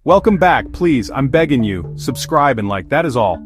Welcome back, please, I'm begging you, subscribe and like, that is all.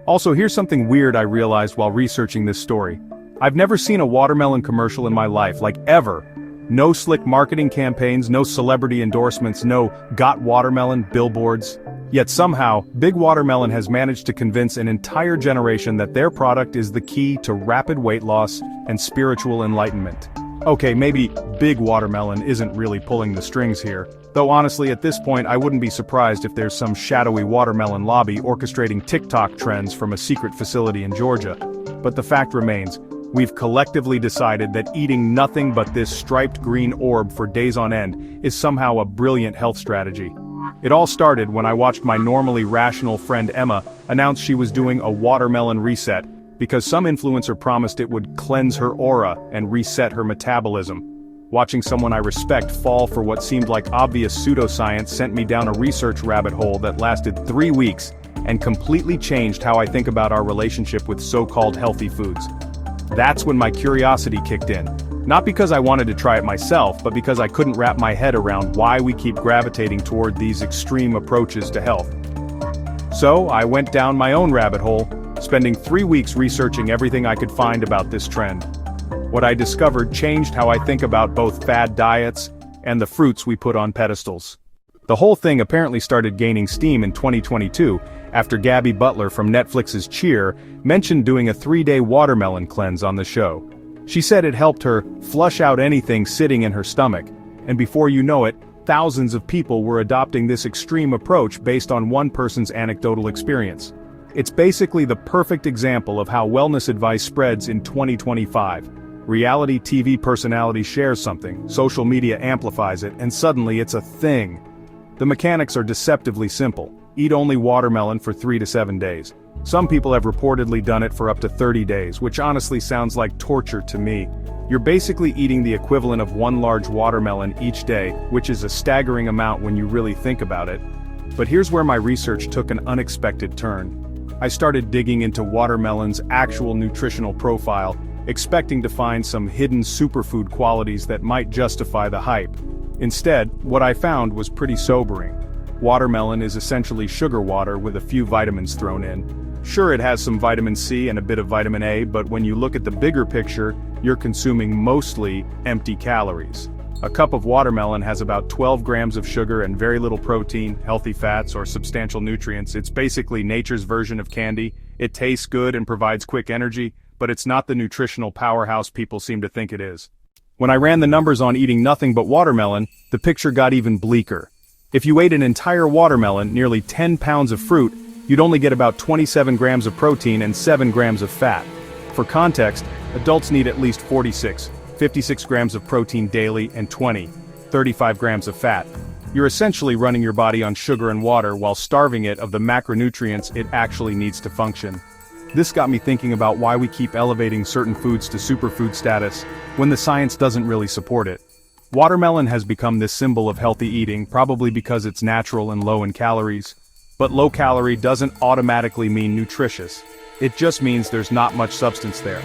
Also, here's something weird I realized while researching this story. I've never seen a watermelon commercial in my life, like ever. No slick marketing campaigns, no celebrity endorsements, no "Got Watermelon" billboards. Yet somehow, Big Watermelon has managed to convince an entire generation that their product is the key to rapid weight loss and spiritual enlightenment. Okay, maybe Big Watermelon isn't really pulling the strings here, though honestly at this point I wouldn't be surprised if there's some shadowy watermelon lobby orchestrating TikTok trends from a secret facility in Georgia. But the fact remains, we've collectively decided that eating nothing but this striped green orb for days on end is somehow a brilliant health strategy. It all started when I watched my normally rational friend Emma announce she was doing a watermelon reset, because some influencer promised it would cleanse her aura and reset her metabolism. Watching someone I respect fall for what seemed like obvious pseudoscience sent me down a research rabbit hole that lasted 3 weeks and completely changed how I think about our relationship with so-called healthy foods. That's when my curiosity kicked in. Not because I wanted to try it myself, but because I couldn't wrap my head around why we keep gravitating toward these extreme approaches to health. So I went down my own rabbit hole, spending 3 weeks researching everything I could find about this trend. What I discovered changed how I think about both fad diets and the fruits we put on pedestals. The whole thing apparently started gaining steam in 2022, after Gabby Butler from Netflix's Cheer mentioned doing a 3-day watermelon cleanse on the show. She said it helped her flush out anything sitting in her stomach, and before you know it, thousands of people were adopting this extreme approach based on one person's anecdotal experience. It's basically the perfect example of how wellness advice spreads in 2025. Reality TV personality shares something, social media amplifies it, and suddenly it's a thing. The mechanics are deceptively simple. Eat only watermelon for 3 to 7 days. Some people have reportedly done it for up to 30 days, which honestly sounds like torture to me. You're basically eating the equivalent of one large watermelon each day, which is a staggering amount when you really think about it. But here's where my research took an unexpected turn. I started digging into watermelon's actual nutritional profile, expecting to find some hidden superfood qualities that might justify the hype. Instead, what I found was pretty sobering. Watermelon is essentially sugar water with a few vitamins thrown in. Sure, it has some vitamin C and a bit of vitamin A, but when you look at the bigger picture, you're consuming mostly empty calories. A cup of watermelon has about 12 grams of sugar and very little protein, healthy fats, or substantial nutrients. It's basically nature's version of candy. It tastes good and provides quick energy, but it's not the nutritional powerhouse people seem to think it is. When I ran the numbers on eating nothing but watermelon, the picture got even bleaker. If you ate an entire watermelon, nearly 10 pounds of fruit, you'd only get about 27 grams of protein and 7 grams of fat. For context, adults need at least 56 grams of protein daily and 35 grams of fat. You're essentially running your body on sugar and water while starving it of the macronutrients it actually needs to function. This got me thinking about why we keep elevating certain foods to superfood status when the science doesn't really support it. Watermelon has become this symbol of healthy eating, probably because it's natural and low in calories. But low calorie doesn't automatically mean nutritious. It just means there's not much substance there.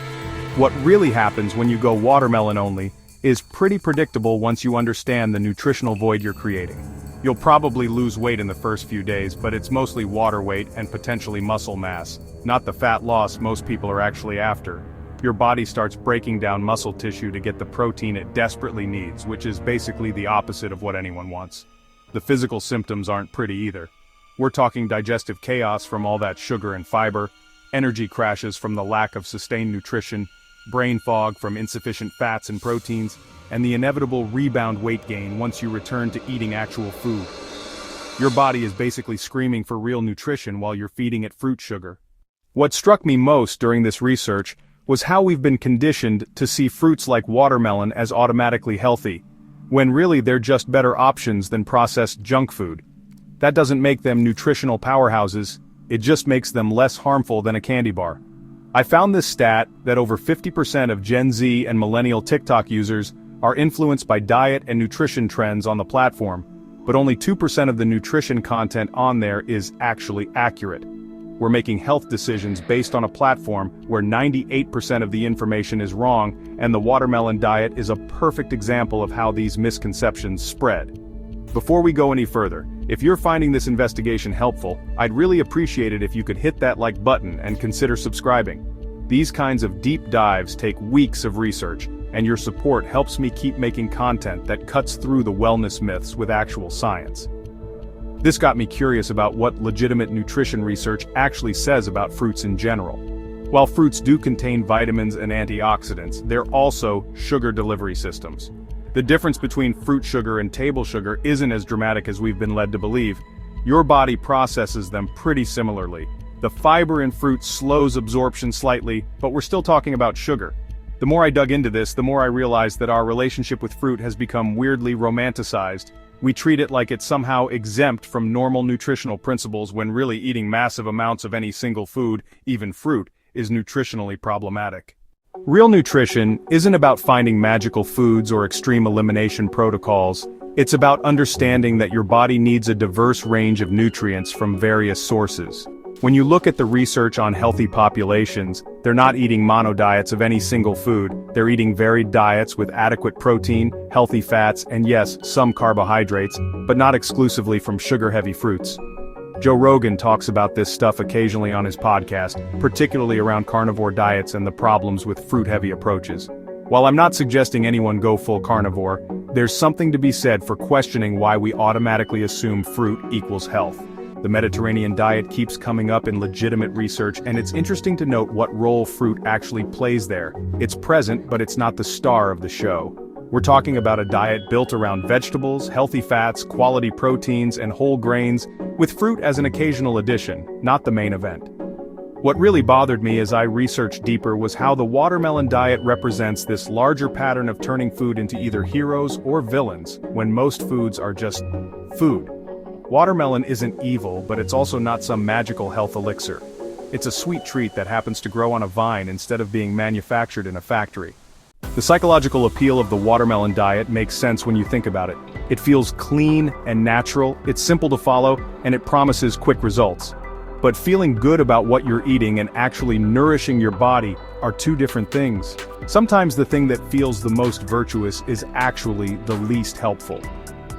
What really happens when you go watermelon only is pretty predictable once you understand the nutritional void you're creating. You'll probably lose weight in the first few days, but it's mostly water weight and potentially muscle mass, not the fat loss most people are actually after. Your body starts breaking down muscle tissue to get the protein it desperately needs, which is basically the opposite of what anyone wants. The physical symptoms aren't pretty either. We're talking digestive chaos from all that sugar and fiber, energy crashes from the lack of sustained nutrition, brain fog from insufficient fats and proteins, and the inevitable rebound weight gain once you return to eating actual food. Your body is basically screaming for real nutrition while you're feeding it fruit sugar. What struck me most during this research was how we've been conditioned to see fruits like watermelon as automatically healthy, when really they're just better options than processed junk food. That doesn't make them nutritional powerhouses, it just makes them less harmful than a candy bar. I found this stat that over 50% of Gen Z and millennial TikTok users are influenced by diet and nutrition trends on the platform, but only 2% of the nutrition content on there is actually accurate. We're making health decisions based on a platform where 98% of the information is wrong, and the watermelon diet is a perfect example of how these misconceptions spread. Before we go any further, If you're finding this investigation helpful, I'd really appreciate it if you could hit that like button and consider subscribing. These kinds of deep dives take weeks of research, and your support helps me keep making content that cuts through the wellness myths with actual science. This got me curious about what legitimate nutrition research actually says about fruits in general. While fruits do contain vitamins and antioxidants, they're also sugar delivery systems. The difference between fruit sugar and table sugar isn't as dramatic as we've been led to believe. Your body processes them pretty similarly. The fiber in fruit slows absorption slightly, but we're still talking about sugar. The more I dug into this, the more I realized that our relationship with fruit has become weirdly romanticized. We treat it like it's somehow exempt from normal nutritional principles when really eating massive amounts of any single food, even fruit, is nutritionally problematic. Real nutrition isn't about finding magical foods or extreme elimination protocols. It's about understanding that your body needs a diverse range of nutrients from various sources. When you look at the research on healthy populations, they're not eating mono diets of any single food. They're eating varied diets with adequate protein, healthy fats, and yes, some carbohydrates, but not exclusively from sugar-heavy fruits. Joe Rogan talks about this stuff occasionally on his podcast, particularly around carnivore diets and the problems with fruit-heavy approaches. While I'm not suggesting anyone go full carnivore, there's something to be said for questioning why we automatically assume fruit equals health. The Mediterranean diet keeps coming up in legitimate research, and it's interesting to note what role fruit actually plays there. It's present, but it's not the star of the show. We're talking about a diet built around vegetables, healthy fats, quality proteins, and whole grains, with fruit as an occasional addition, not the main event. What really bothered me as I researched deeper was how the watermelon diet represents this larger pattern of turning food into either heroes or villains, when most foods are just food. Watermelon isn't evil, but it's also not some magical health elixir. It's a sweet treat that happens to grow on a vine instead of being manufactured in a factory. The psychological appeal of the watermelon diet makes sense when you think about it. It feels clean and natural, it's simple to follow, and it promises quick results. But feeling good about what you're eating and actually nourishing your body are two different things. Sometimes the thing that feels the most virtuous is actually the least helpful.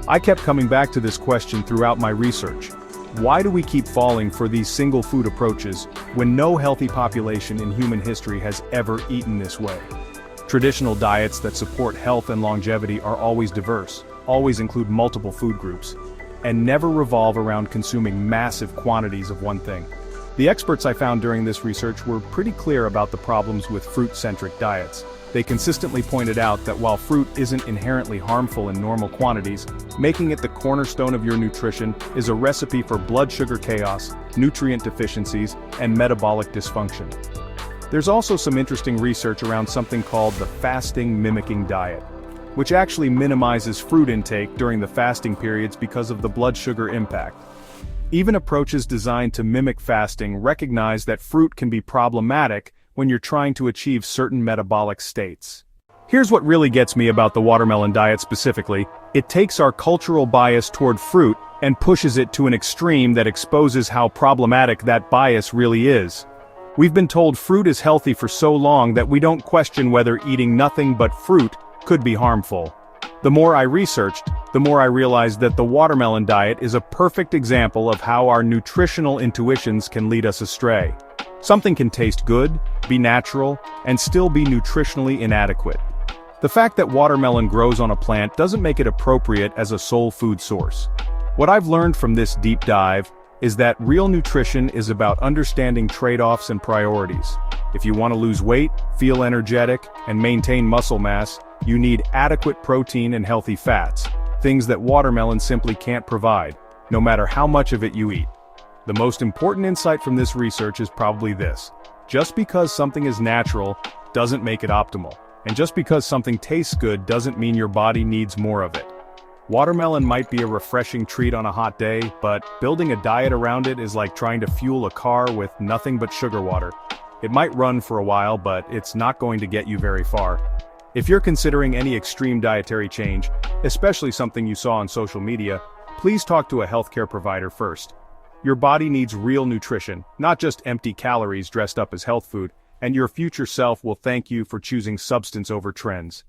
I kept coming back to this question throughout my research. Why do we keep falling for these single food approaches when no healthy population in human history has ever eaten this way? Traditional diets that support health and longevity are always diverse, always include multiple food groups, and never revolve around consuming massive quantities of one thing. The experts I found during this research were pretty clear about the problems with fruit-centric diets. They consistently pointed out that while fruit isn't inherently harmful in normal quantities, making it the cornerstone of your nutrition is a recipe for blood sugar chaos, nutrient deficiencies, and metabolic dysfunction. There's also some interesting research around something called the fasting mimicking diet, which actually minimizes fruit intake during the fasting periods because of the blood sugar impact. Even approaches designed to mimic fasting recognize that fruit can be problematic when you're trying to achieve certain metabolic states. Here's what really gets me about the watermelon diet specifically. It takes our cultural bias toward fruit and pushes it to an extreme that exposes how problematic that bias really is. We've been told fruit is healthy for so long that we don't question whether eating nothing but fruit could be harmful. The more I researched, the more I realized that the watermelon diet is a perfect example of how our nutritional intuitions can lead us astray. Something can taste good, be natural, and still be nutritionally inadequate. The fact that watermelon grows on a plant doesn't make it appropriate as a sole food source. What I've learned from this deep dive is that real nutrition is about understanding trade-offs and priorities. If you want to lose weight, feel energetic, and maintain muscle mass, you need adequate protein and healthy fats, things that watermelon simply can't provide, no matter how much of it you eat. The most important insight from this research is probably this: just because something is natural doesn't make it optimal, and just because something tastes good doesn't mean your body needs more of it. Watermelon might be a refreshing treat on a hot day, but building a diet around it is like trying to fuel a car with nothing but sugar water. It might run for a while, but it's not going to get you very far. If you're considering any extreme dietary change, especially something you saw on social media, please talk to a healthcare provider first. Your body needs real nutrition, not just empty calories dressed up as health food, and your future self will thank you for choosing substance over trends.